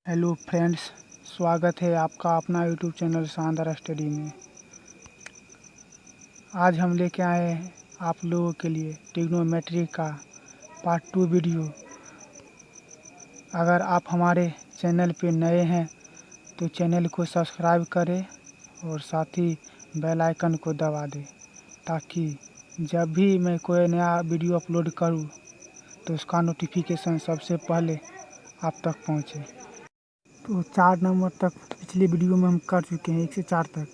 Hello friends, स्वागत है आपका अपना यूट्यूब चैनल शानदार स्टडी में। आज हम लेके आए हैं आप लोगों के लिए ट्रिग्नोमेट्री का पार्ट 2 वीडियो। अगर आप हमारे चैनल पे नए हैं तो चैनल को सब्सक्राइब करें और साथ ही बेल आइकन को दबा दें ताकि जब भी मैं कोई नया वीडियो अपलोड करूं तो उसका नोटिफिकेशन सबसे पहले आप तक पहुंचे। तो 4 नंबर तक पिछले वीडियो में हम कर चुके हैं, 1 से 4 तक।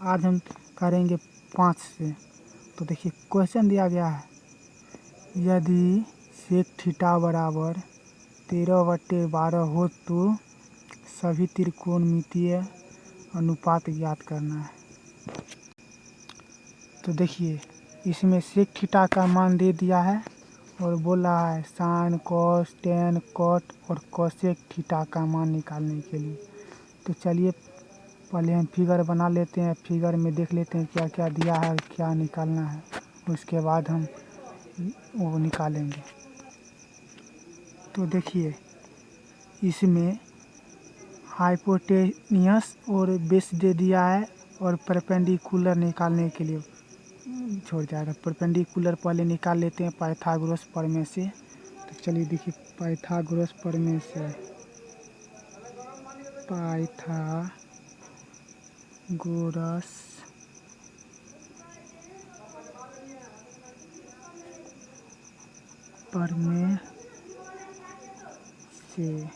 आज हम करेंगे 5 से। तो देखिए क्वेश्चन दिया गया है, यदि सेक थीटा बराबर 13/12 हो तो सभी त्रिकोणमितीय अनुपात ज्ञात करना है। तो देखिए इसमें सेक थीटा का मान दे दिया है और बोला है साइन कॉस टेन कॉट और कोसेक थीटा का मान निकालने के लिए। तो चलिए पहले हम फिगर बना लेते हैं, फिगर में देख लेते हैं क्या क्या दिया है, क्या निकालना है, उसके बाद हम वो निकालेंगे। तो देखिए इसमें हाइपोटेनियस और बेस दे दिया है और परपेंडिकुलर निकालने के लिए छोड़ जाएगा। परपेंडिकुलर पहले निकाल लेते हैं पाइथागोरस प्रमेय से। तो चलिए देखिए पाइथागोरस प्रमेय से, पाइथागोरस प्रमेय से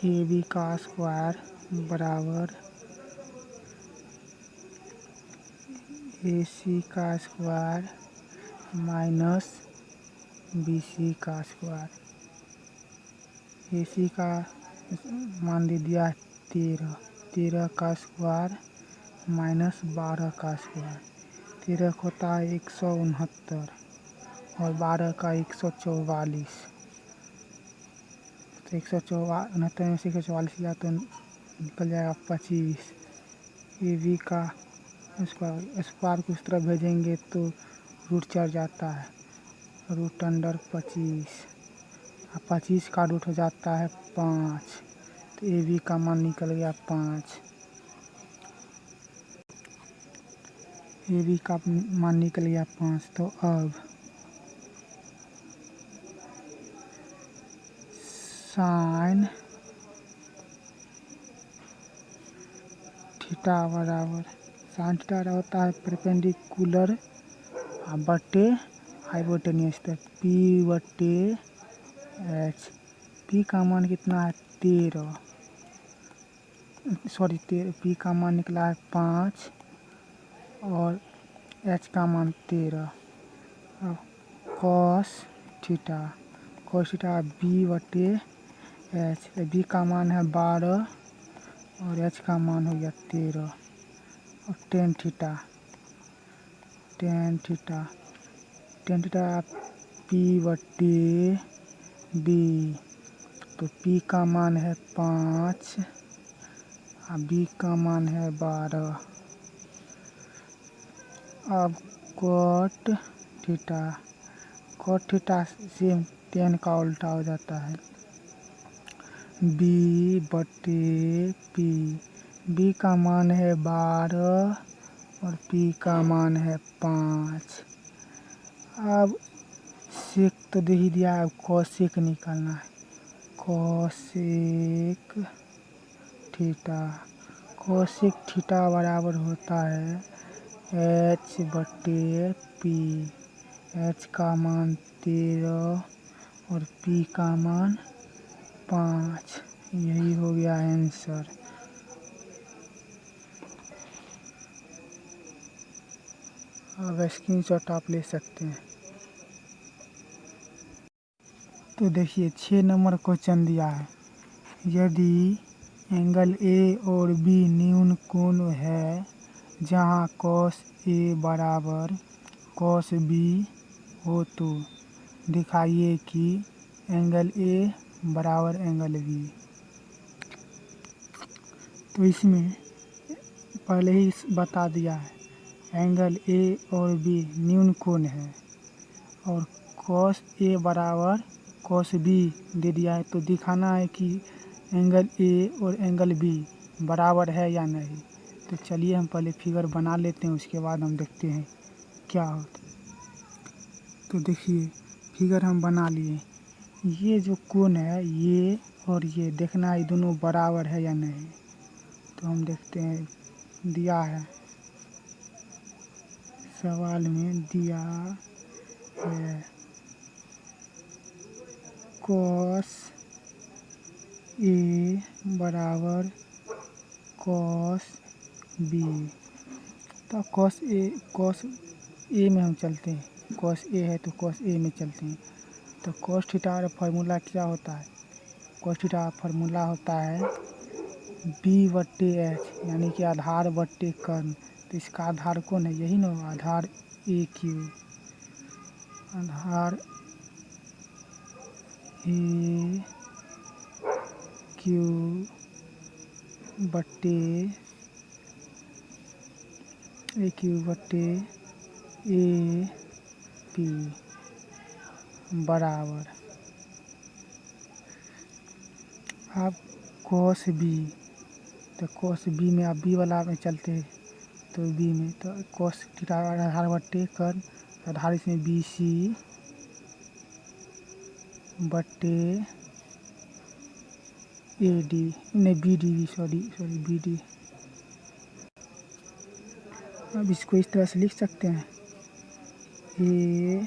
AB का स्क्वायर बराबर AC का स्क्वायर माइनस BC का स्क्वायर। AC का मान दे दिया 13 का स्क्वायर माइनस 12 का स्क्वायर। 13 होता है 169 और 12 का 144। तो 169 में से 144 या तो निकल जाएगा 25। AB का स्क्वायर को इस तरफ भेजेंगे तो रूट चढ़ जाता है, रूट अंडर 25। 25 का रूट हो जाता है 5। तो AB का मान निकल गया 5। AB का मान निकल गया 5। तो अब साइन थीटा बराबर, साइन थीटा होता है परपेंडिकुलर बटे हाइपोटेनियस तक P/H। P का मान कितना है 13, सॉरी P का मान निकला है 5 और H का मान 13। Cos theta B/H। B का मान है 12 और H का मान हो गया 13। और टेन थीटा P/B। तो P का मान है 5 और B का मान है 12। अब कॉट थीटा सेम 10 का उल्टा हो जाता है B/P। B का मान है 12 और P का मान है 5। अब सेक तो दे ही दिया है, अब कोसेक निकालना है। कोसेक थीटा बराबर होता है H/P। H का मान 13 और P का मान 5। यही हो गया आंसर। अब स्क्रीनशॉट आप ले सकते हैं। तो देखिए 6 नंबर क्वेश्चन दिया है, यदि एंगल A और B न्यून कोण है जहां cos A बराबर cos B हो तो दिखाइए कि एंगल A बराबर एंगल B। तो इसमें पहले ही बता दिया है एंगल A और B न्यून कोण है और cos A बराबर कॉस बी दे दिया है, तो दिखाना है कि एंगल ए और एंगल बी बराबर है या नहीं। तो चलिए हम पहले फिगर बना लेते हैं, उसके बाद हम देखते हैं क्या होता है। तो देखिए फिगर हम बना लिए। ये जो कोण है ये और ये देखना है दोनों बराबर है या नहीं। तो हम देखते हैं, दिया है सवाल में दिया है कॉस ए बराबर कॉस बी। तो कॉस ए में हम चलते हैं, कॉस ए है तो कॉस ए में चलते हैं। तो कॉस थीटा का फार्मूला क्या होता है? कॉस थीटा का फार्मूला होता है बी बट्टे एच, यानी कि आधार बट्टे कर्ण। तो इसका आधार कौन है? यही ना, आधार ए क्यू, आधार ए क्यू बट्टे ए पी बराबर अब कॉस बी। तो कॉस बी में आप बी वाला में चलते हैं, तो बी में तो कॉस थीटा आधार बट्टे कर्ण, आधार इसमें बी सी बट्टे ए डी, नहीं B D, sorry B D. अब इसको इस तरह से लिख सकते हैं, ए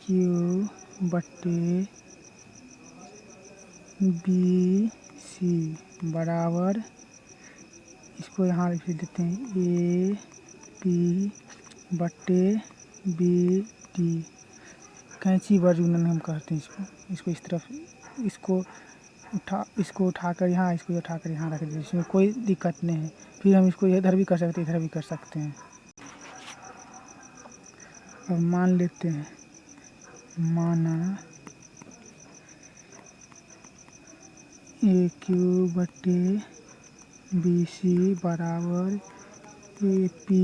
क्यू बट्टे बी सी बराबर, इसको यहाँ लिख देते हैं ए पी बट्टे बी डी। कैंची वर्गुणन हम कहते हैं इसको इस तरफ, इसको उठाकर यहाँ, इसको उठाकर यहाँ रख दीजिए, इसमें कोई दिक्कत नहीं है। फिर हम इसको इधर भी कर सकते हैं, इधर भी कर सकते हैं। अब मान लेते हैं, माना ए क्यू बट्टे बी सी बराबर ए पी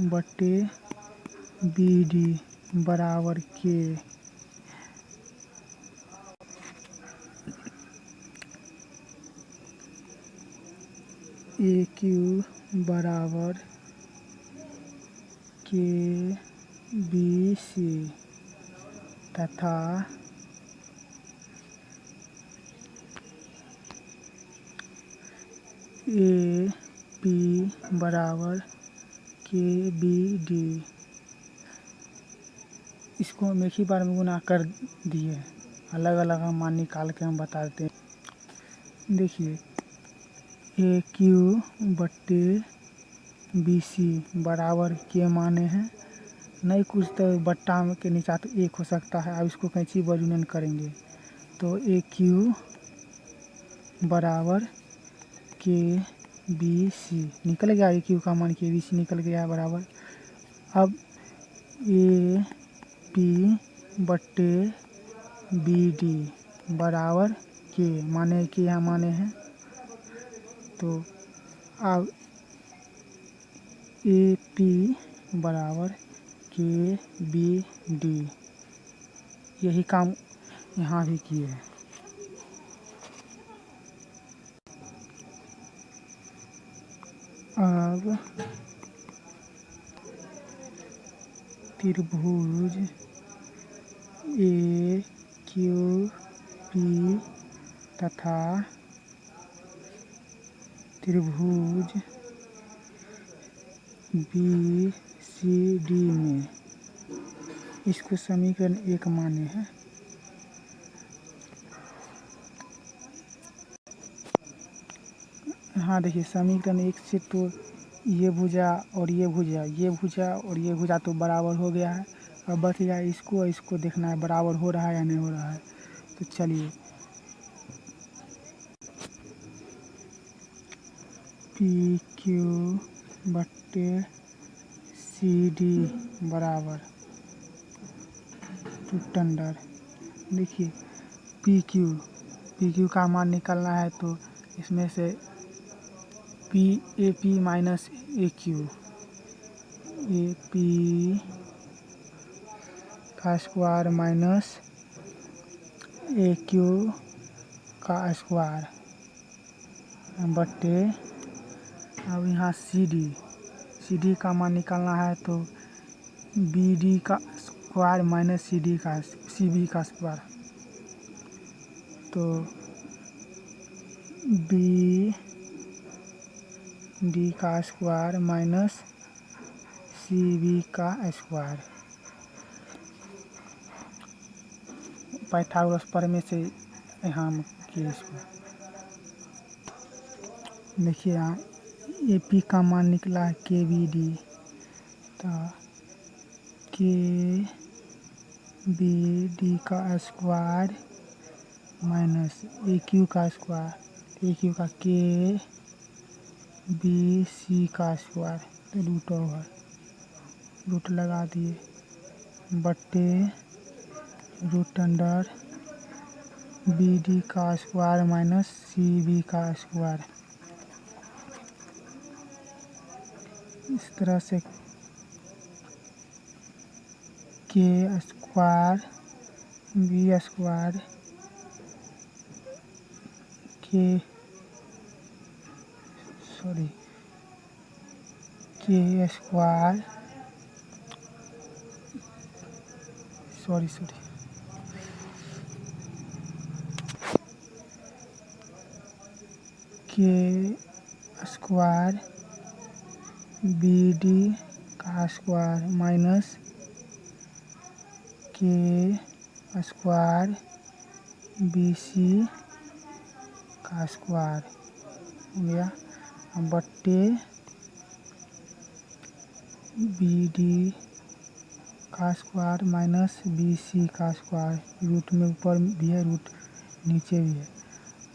बट्टे बी डी बराबर के। ए क्यू बराबर के बी सी तथा ए पी बराबर के बी डी, इसको हम एक ही बार में गुना कर दिए, अलग अलग हम मान निकाल के हम बता देते हैं। देखिए ए क्यू बट्टे बी सी बराबर के माने हैं, नहीं कुछ तो बट्टा के नीचे तो एक हो सकता है। अब इसको कैंची वर्गुणन करेंगे, तो ए क्यू बराबर के बी सी निकल गया, ए क्यू का मान के बी सी निकल गया है बराबर। अब ए पी बट्टे बी डी बराबर के माने के यहाँ माने हैं, तो अब ए पी बराबर के बी डी, यही काम यहाँ भी किए हैं। अब त्रिभुज ए क्यू पी तथा त्रिभुज बी सी डी में इसको समीकरण एक माने हैं। हाँ देखिए समीकरण एक से तो ये भुजा और ये भुजा तो बराबर हो गया है। अब बच गया इसको देखना है बराबर हो रहा है या नहीं हो रहा है। तो चलिए पी क्यू बट्टे सी डी बराबर रूट अंडर, देखिए पी क्यू का मान निकालना है, तो इसमें से A P minus A Q, A P का स्क्वायर माइनस ए क्यू का स्क्वायर बट्टे, अब यहाँ सी डी का मान निकालना है तो बी डी का स्क्वायर माइनस सी बी का स्क्वायर, तो बी डी का स्क्वायर माइनस सी बी का स्क्वायर। पाइथागोरस प्रमेय से यहाँ किए इसको। देखिए यहाँ ए पी का मान निकला है के बी डी, तो के बी डी का स्क्वायर माइनस ए क्यू का स्क्वायर, ए क्यू का के बी सी का स्क्वायर, तो रूट लगा दिए, बट्टे रूट अंडर बी डी का स्क्वायर माइनस सी बी का स्क्वायर। इस तरह से के स्क्वायर बी स्क्वायर के स्क्वायर के स्क्वायर बी डी का स्क्वायर माइनस के स्क्वायर बी सी का स्क्वायर हो गया, बट्टे बी डी का स्क्वायर माइनस बी सी का स्क्वायर। रूट में ऊपर भी है, रूट नीचे भी है,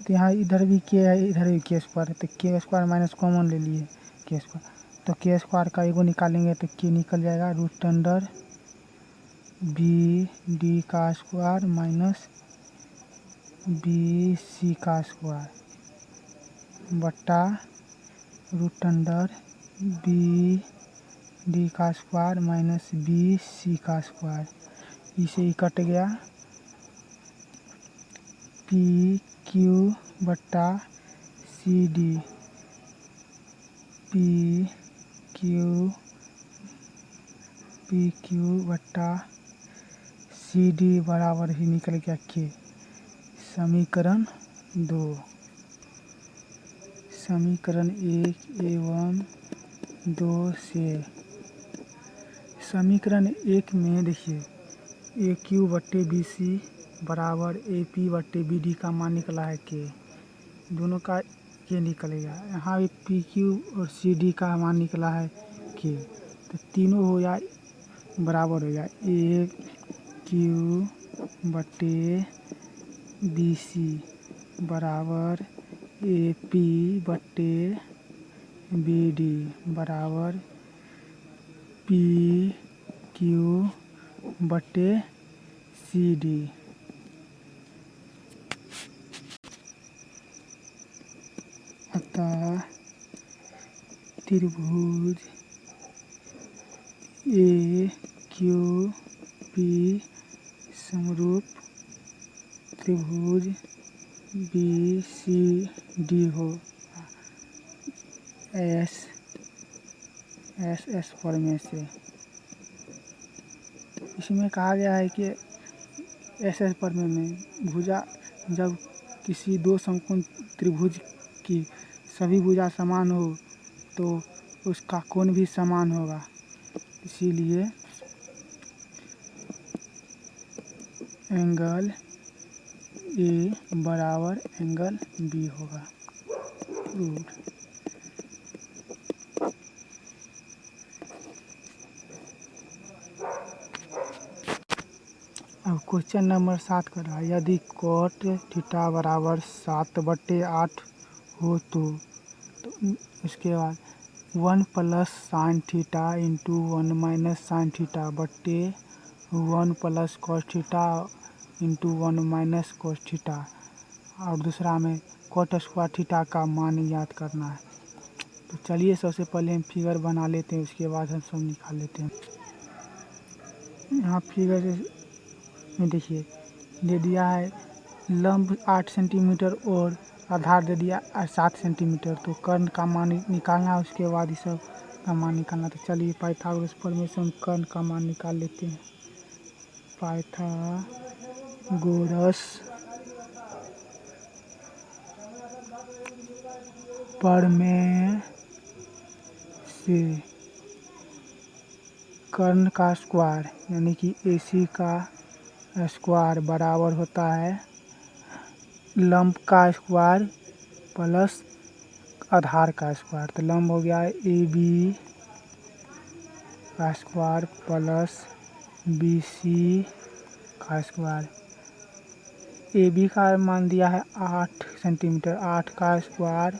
तो यहाँ इधर भी के है, इधर भी के स्क्वायर है, तो के स्क्वायर माइनस कॉमन ले लिए के स्क्वायर, तो के स्क्वायर का एगो निकालेंगे तो के निकल जाएगा, रूट अंडर बी डी का स्क्वायर माइनस बी सी का स्क्वायर बट्टा रूट अंडर बी डी का स्क्वायर माइनस बी सी का स्क्वायर। इसे ही कट गया, पी क्यू बट्टा सी डी, पी क्यू बट्टा सी डी बराबर ही निकल गया के। समीकरण 2, समीकरण 1 एवं 2 से, समीकरण 1 में देखिए ए क्यू बट्टे बी सी बराबर ए पी बट्टे बी डी का मान निकला है के, दोनों का के निकलेगा। यहाँ भी पी क्यू और सी डी का मान निकला है के, तो तीनों हो जाए बराबर हो जाए, ए क्यू बट्टे बी सी बराबर ए पी बट्टे बी डी बराबर पी क्यू बट्टे सी डी। अतः त्रिभुज ए क्यू पी समरूप त्रिभुज बी सी डी हो, एस फॉर्मेट से। इसमें कहा गया है कि एस फॉर्मेट में भुजा, जब किसी दो समकोण त्रिभुज की सभी भुजा समान हो तो उसका कोण भी समान होगा, इसीलिए एंगल ए बराबर एंगल बी होगा। प्रूव्ड। अब क्वेश्चन नंबर 7 कर रहा है, यदि कोट थीटा बराबर 7/8 हो तो उसके बाद 1 plus sine theta into 1 minus sine theta बट्टे 1 plus cos theta into 1 minus cos theta, और दूसरा में कॉट स्क्वायर थीटा का मान याद करना है। तो चलिए सबसे पहले हम फिगर बना लेते हैं, उसके बाद हम सब निकाल लेते हैं। यहाँ फिगर में देखिए दे दिया है लंब 8 सेंटीमीटर और आधार दे दिया 7 सेंटीमीटर। तो कर्ण का मान निकालना, उसके बाद ये सब का मान निकालना। तो चलिए पाइथागोरस प्रमेय से हम कर्ण का मान निकाल लेते हैं। पाइथागोरस प्रमेय से कर्ण का स्क्वायर यानी कि AC का स्क्वायर बराबर होता है लंब का स्क्वायर प्लस आधार का स्क्वायर। तो लंब हो गया AB का स्क्वायर प्लस BC का स्क्वायर। AB का मान दिया है 8 सेंटीमीटर, 8 का स्क्वायर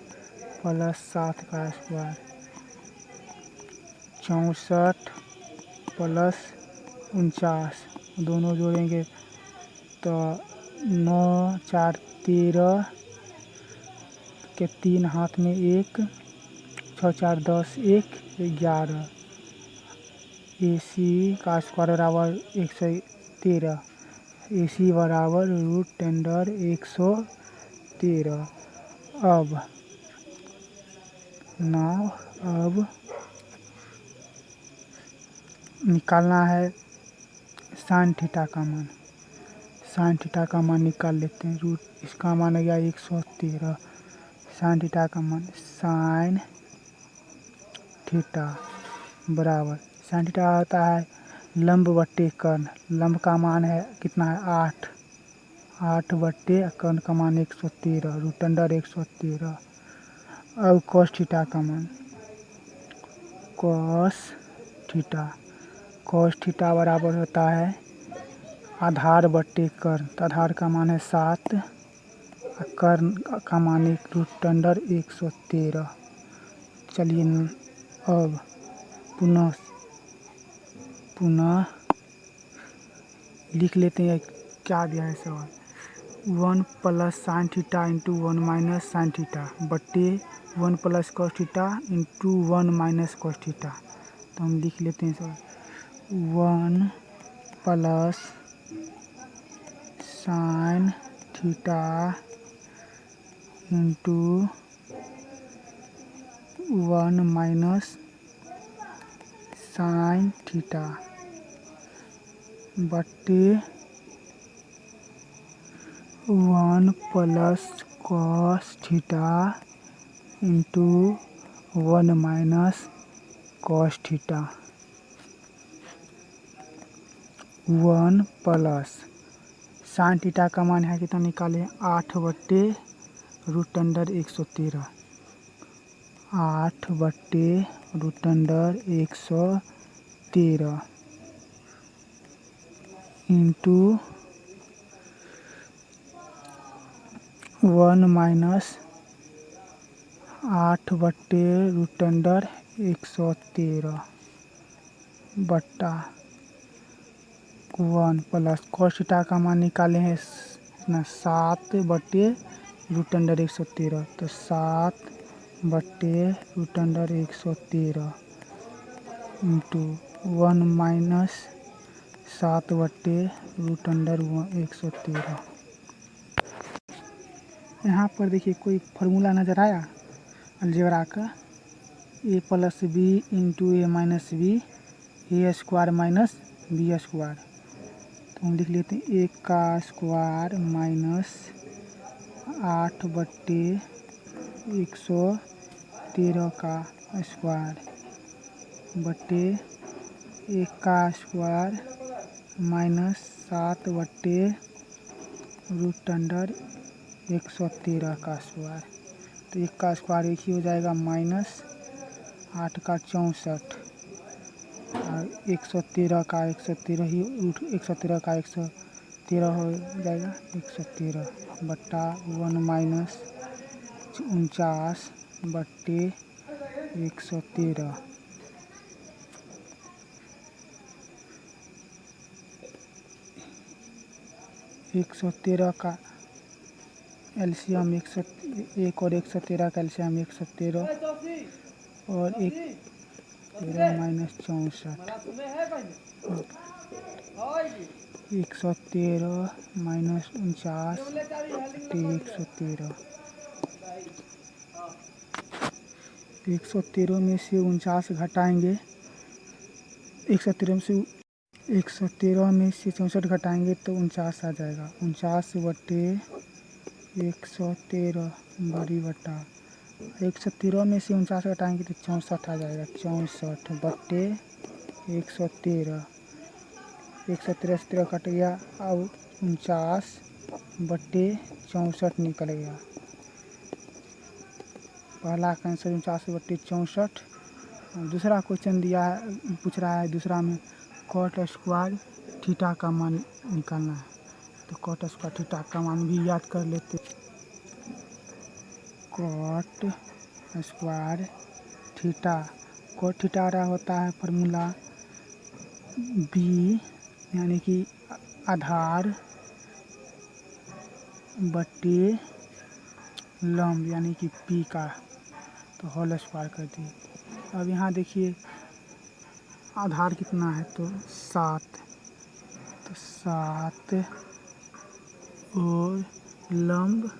प्लस 7 का स्क्वायर 64 प्लस 49, दोनों जोड़ेंगे तो 9 4 13 के 3 हाथ में 1, 6 4 10 1 11। AC का स्क्वायर बराबर 113, AC बराबर √10⁻113। अब निकालना है साइन थीटा का मान। साइन थीटा का मान निकाल लेते हैं। रूट इसका मान हो गया 113। साइन थीटा का मान साइन थीटा बराबर, साइन थीटा होता है लंब बट्टे कर्ण। लंब का मान है कितना है 8, 8 बट्टे कर्ण का मान 113, √10⁻113। अब कॉस थीटा का मान, कॉस थीटा, कॉस थीटा बराबर होता है आधार बट्टे कर्ण। तो आधार का मान है 7 और कर्ण का मान 1√10⁻113। चलिए अब पुनः लिख लेते हैं क्या दिया है सवाल। 1 plus sine theta into 1 minus sine theta बट्टे 1 plus cos theta into 1 minus cos theta. तो हम लिख लेते हैं सवाल 1 plus sine theta into 1 minus sine theta बट्टे 1 plus cos theta into 1 minus cos theta. 1 plus sine theta का मान है कितना निकालें 8 बट्टे √10⁻113, 8 बट्टे √10⁻113 इंटू 1 माइनस 8 बट्टे √10⁻113 बट्टा 1 प्लस कॉस थीटा का मान निकाले हैं 7 बट्टे √10⁻113। तो 7 बट्टे √10⁻113 इंटू 1 माइनस 7 बट्टे √10⁻113। यहाँ पर देखिए कोई फार्मूला नज़र आया अलजेब्रा का, a plus B into A minus B A square minus B square. तो हम लिख लेते हैं a का स्क्वायर माइनस 8 बट्टे 113 का स्क्वायर बट्टे 1 का स्क्वायर माइनस 7 बट्टे √10⁻113 का स्क्वायर। तो 1 का स्क्वायर एक ही हो जाएगा माइनस 8 का 64 और 113 का 113 ही 113 का 113 हो जाएगा 113 बट्टा 1 माइनस 49 बट्टे 113। 113 का एलसीएम 1 और 113 का एलसीएम 113 और 1 13 माइनस 64 113 माइनस 49/113। 113 में से 49 घटाएंगे, 113 में से 64 घटाएंगे तो 49 आ जाएगा। 49/113 बड़ी बटा 113 में से 49 घटाएंगे तो 64 आ जाएगा। 64/113, 113 से 13 कट गया, अब 49/64 निकल गया। पहला का आंसर 49/64। दूसरा क्वेश्चन दिया है, पूछ रहा है दूसरा में कॉट स्क्वायर थीटा का मान निकालना है। तो कॉट स्क्वायर थीटा का मान भी याद कर लेते। Cot square theta, cot theta रहा होता है फॉर्मूला बी यानी कि आधार बटे लंब यानी कि पी का, तो होल स्क्वायर कर दिए। अब यहाँ देखिए आधार कितना है तो 7, तो 7 और लंब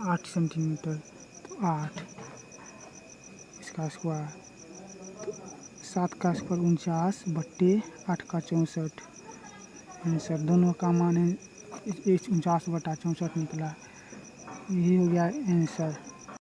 8 सेंटीमीटर, तो 8 इसका स्क्वायर, तो 7 का स्क्वायर 49/8 का 64। आंसर दोनों का मान है 49/64 निकला। यही हो गया आंसर।